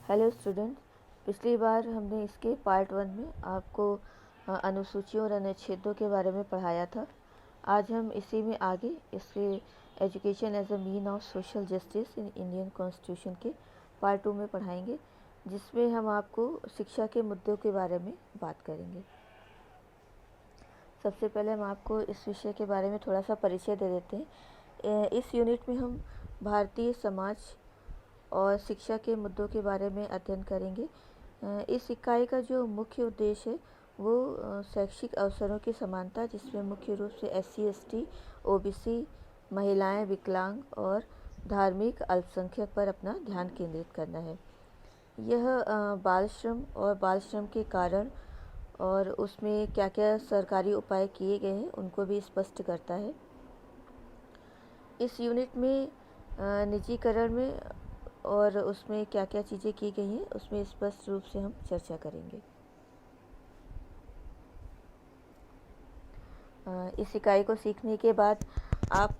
Hello students. पिछली बार हमने इसके पार्ट 1 में आपको अनुसूचियों और अनुच्छेदों के बारे में पढ़ाया था। आज हम इसी में आगे इसके education as a mean of social justice in Indian constitution के पार्ट 2 में पढ़ाएंगे, जिसमें हम आपको शिक्षा के मुद्दों के बारे में बात करेंगे। सबसे पहले हम आपको इस विषय के बारे में थोड़ा सा परिचय दे देते हैं। इस यूनिट में हम भारतीय समाज और शिक्षा के मुद्दों के बारे में अध्ययन करेंगे। इस इकाई का जो मुख्य उद्देश्य है वो शैक्षिक अवसरों की समानता, जिसमें मुख्य रूप से SC ST OBC, महिलाएं, विकलांग और धार्मिक अल्पसंख्यक पर अपना ध्यान केंद्रित करना है। यह बाल श्रम और बाल श्रम के कारण और उसमें क्या क्या सरकारी उपाय किए गए हैं उनको भी स्पष्ट करता है। इस यूनिट में निजीकरण में और उसमें क्या क्या चीज़ें की गई हैं उसमें स्पष्ट रूप से हम चर्चा करेंगे। इस इकाई को सीखने के बाद आप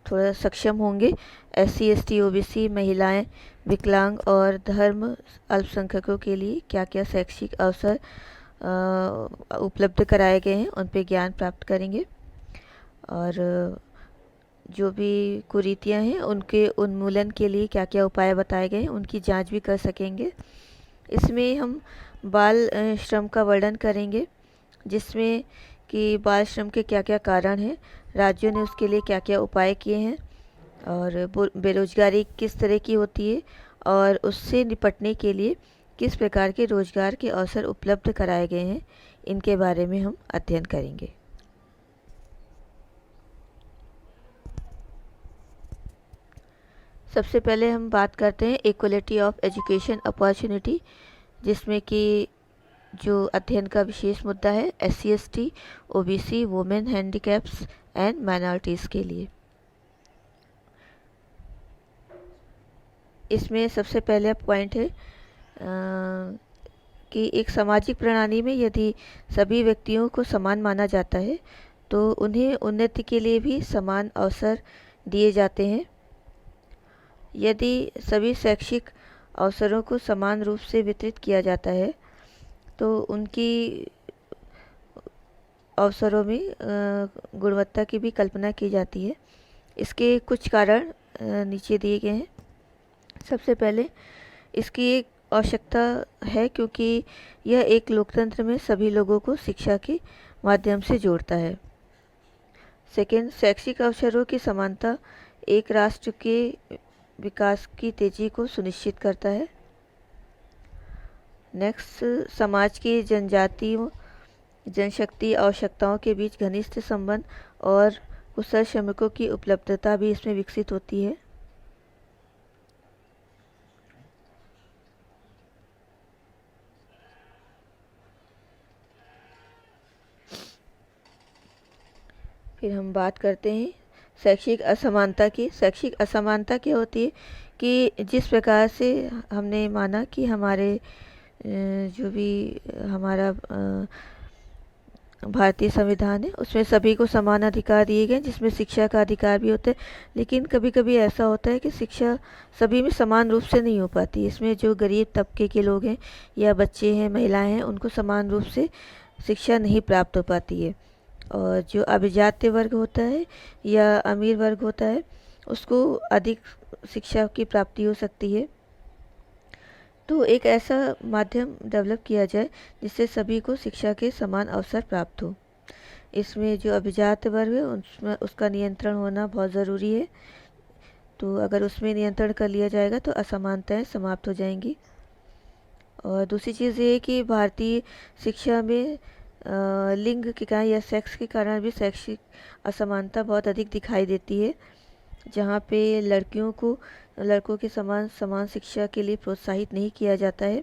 थोड़ा सक्षम होंगे SC ST OBC, महिलाएं, विकलांग और धर्म अल्पसंख्यकों के लिए क्या क्या शैक्षिक अवसर उपलब्ध कराए गए हैं उन पे ज्ञान प्राप्त करेंगे, और जो भी कुरीतियाँ हैं उनके उन्मूलन के लिए क्या क्या उपाय बताए गए हैं उनकी जांच भी कर सकेंगे। इसमें हम बाल श्रम का वर्णन करेंगे, जिसमें कि बाल श्रम के क्या क्या कारण हैं, राज्यों ने उसके लिए क्या क्या उपाय किए हैं, और बेरोजगारी किस तरह की होती है और उससे निपटने के लिए किस प्रकार के रोजगार के अवसर उपलब्ध कराए गए हैं, इनके बारे में हम अध्ययन करेंगे। सबसे पहले हम बात करते हैं इक्वलिटी ऑफ एजुकेशन अपॉर्चुनिटी, जिसमें कि जो अध्ययन का विशेष मुद्दा है SC ST OBC, women, handicaps and minorities के लिए। इसमें सबसे पहले पॉइंट है कि एक सामाजिक प्रणाली में यदि सभी व्यक्तियों को समान माना जाता है तो उन्हें उन्नति के लिए भी समान अवसर दिए जाते हैं। यदि सभी शैक्षिक अवसरों को समान रूप से वितरित किया जाता है तो उनकी अवसरों में गुणवत्ता की भी कल्पना की जाती है। इसके कुछ कारण नीचे दिए गए हैं। सबसे पहले इसकी एक आवश्यकता है क्योंकि यह एक लोकतंत्र में सभी लोगों को शिक्षा के माध्यम से जोड़ता है। सेकेंड, शैक्षिक अवसरों की समानता एक राष्ट्र के विकास की तेजी को सुनिश्चित करता है। नेक्स्ट, समाज की जनजातियों जनशक्ति आवश्यकताओं के बीच घनिष्ठ संबंध और कुशल श्रमिकों की उपलब्धता भी इसमें विकसित होती है। फिर हम बात करते हैं शैक्षिक असमानता की। शैक्षिक असमानता क्या होती है कि जिस प्रकार से हमने माना कि हमारे जो भी हमारा भारतीय संविधान है उसमें सभी को समान अधिकार दिए गए, जिसमें शिक्षा का अधिकार भी होता है, लेकिन कभी कभी ऐसा होता है कि शिक्षा सभी में समान रूप से नहीं हो पाती। इसमें जो गरीब तबके के लोग हैं या बच्चे हैं, महिलाएं हैं, उनको समान रूप से शिक्षा नहीं प्राप्त हो पाती है, और जो अभिजात्य वर्ग होता है या अमीर वर्ग होता है उसको अधिक शिक्षा की प्राप्ति हो सकती है। तो एक ऐसा माध्यम डेवलप किया जाए जिससे सभी को शिक्षा के समान अवसर प्राप्त हो। इसमें जो अभिजात वर्ग है उसमें उसका नियंत्रण होना बहुत ज़रूरी है। तो अगर उसमें नियंत्रण कर लिया जाएगा तो असमानताएं समाप्त हो जाएंगी। और दूसरी चीज़ ये है कि भारतीय शिक्षा में लिंग के कारण या सेक्स के कारण भी शैक्षिक असमानता बहुत अधिक दिखाई देती है, जहाँ पे लड़कियों को लड़कों के समान समान शिक्षा के लिए प्रोत्साहित नहीं किया जाता है।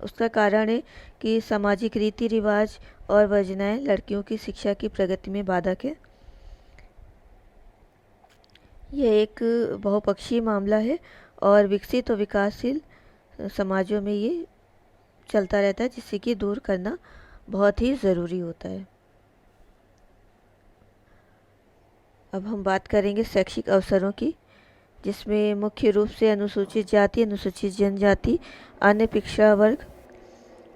उसका कारण है कि सामाजिक रीति रिवाज और वर्जनाएं लड़कियों की शिक्षा की प्रगति में बाधक है। यह एक बहुपक्षीय मामला है और विकसित और विकासशील समाजों में ये चलता रहता है, जिससे कि दूर करना बहुत ही ज़रूरी होता है। अब हम बात करेंगे शैक्षिक अवसरों की। जिसमें मुख्य रूप से अनुसूचित जाति, अनुसूचित जनजाति, अन्य पिछड़ा वर्ग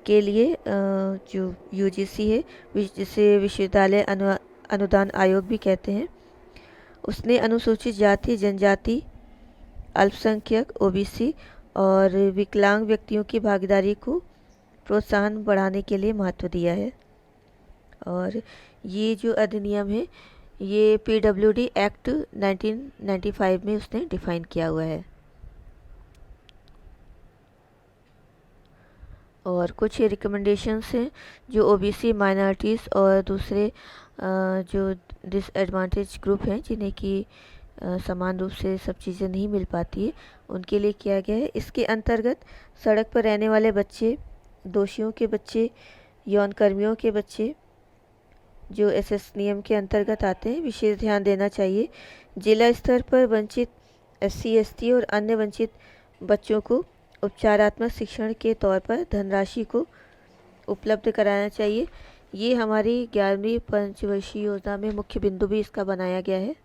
के लिए जो यूजीसी है, जिसे विश्वविद्यालय अनुदान आयोग भी कहते हैं, उसने अनुसूचित जाति, जनजाति, अल्पसंख्यक, ओबीसी और विकलांग व्यक्तियों की भागीदारी को प्रोत्साहन बढ़ाने के लिए महत्व दिया है। और ये जो अधिनियम है ये पीडब्ल्यूडी एक्ट 1995 में उसने डिफाइन किया हुआ है। और कुछ रिकमेंडेशंस हैं जो ओबीसी, माइनॉरिटीज़ और दूसरे जो डिसएडवांटेज ग्रुप हैं जिन्हें कि समान रूप से सब चीज़ें नहीं मिल पाती है, उनके लिए किया गया है। इसके अंतर्गत सड़क पर रहने वाले बच्चे, दोषियों के बच्चे, यौन कर्मियों के बच्चे जो एसएस नियम के अंतर्गत आते हैं, विशेष ध्यान देना चाहिए। जिला स्तर पर वंचित एससी, एसटी और अन्य वंचित बच्चों को उपचारात्मक शिक्षण के तौर पर धनराशि को उपलब्ध कराना चाहिए। ये हमारी 11वीं पंचवर्षीय योजना में मुख्य बिंदु भी इसका बनाया गया है।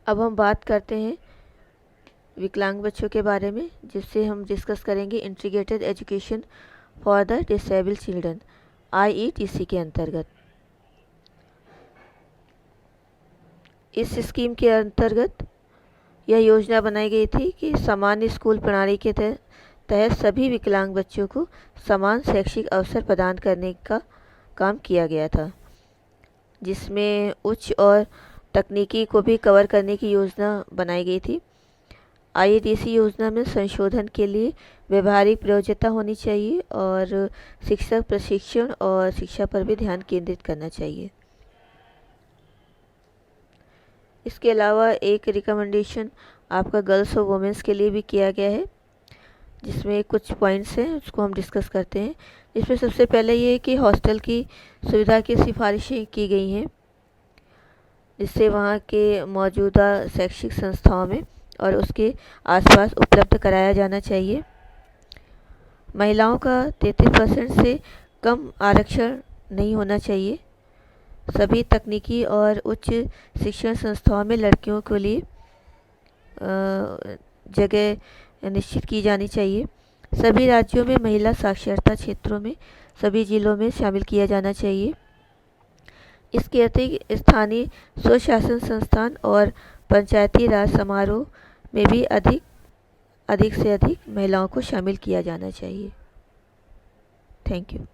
अब हम बात करते हैं विकलांग बच्चों के बारे में, जिससे हम डिस्कस करेंगे integrated education for the disabled children, IETC के अंतर्गत। इस स्कीम के अंतर्गत यह योजना बनाई गई थी कि सामान्य स्कूल प्रणाली के तहत सभी विकलांग बच्चों को समान शैक्षिक अवसर प्रदान करने का काम किया गया था, जिसमें उच्च और तकनीकी को भी कवर करने की योजना बनाई गई थी। आईईटीसी योजना में संशोधन के लिए व्यवहारिक प्रयोज्यता होनी चाहिए और शिक्षक प्रशिक्षण और शिक्षा पर भी ध्यान केंद्रित करना चाहिए। इसके अलावा एक रिकमेंडेशन आपका गर्ल्स और वुमेंस के लिए भी किया गया है, जिसमें कुछ पॉइंट्स हैं उसको हम डिस्कस करते हैं। इसमें सबसे पहले ये है कि हॉस्टल की सुविधा की सिफारिशें की गई हैं, जिससे वहाँ के मौजूदा शैक्षिक संस्थाओं में और उसके आसपास उपलब्ध कराया जाना चाहिए। महिलाओं का 33% से कम आरक्षण नहीं होना चाहिए। सभी तकनीकी और उच्च शिक्षण संस्थाओं में लड़कियों के लिए जगह निश्चित की जानी चाहिए। सभी राज्यों में महिला साक्षरता क्षेत्रों में सभी जिलों में शामिल किया जाना चाहिए। इसके अतिरिक्त स्थानीय स्वशासन संस्थान और पंचायती राज समारोह में भी अधिक से अधिक महिलाओं को शामिल किया जाना चाहिए। Thank you.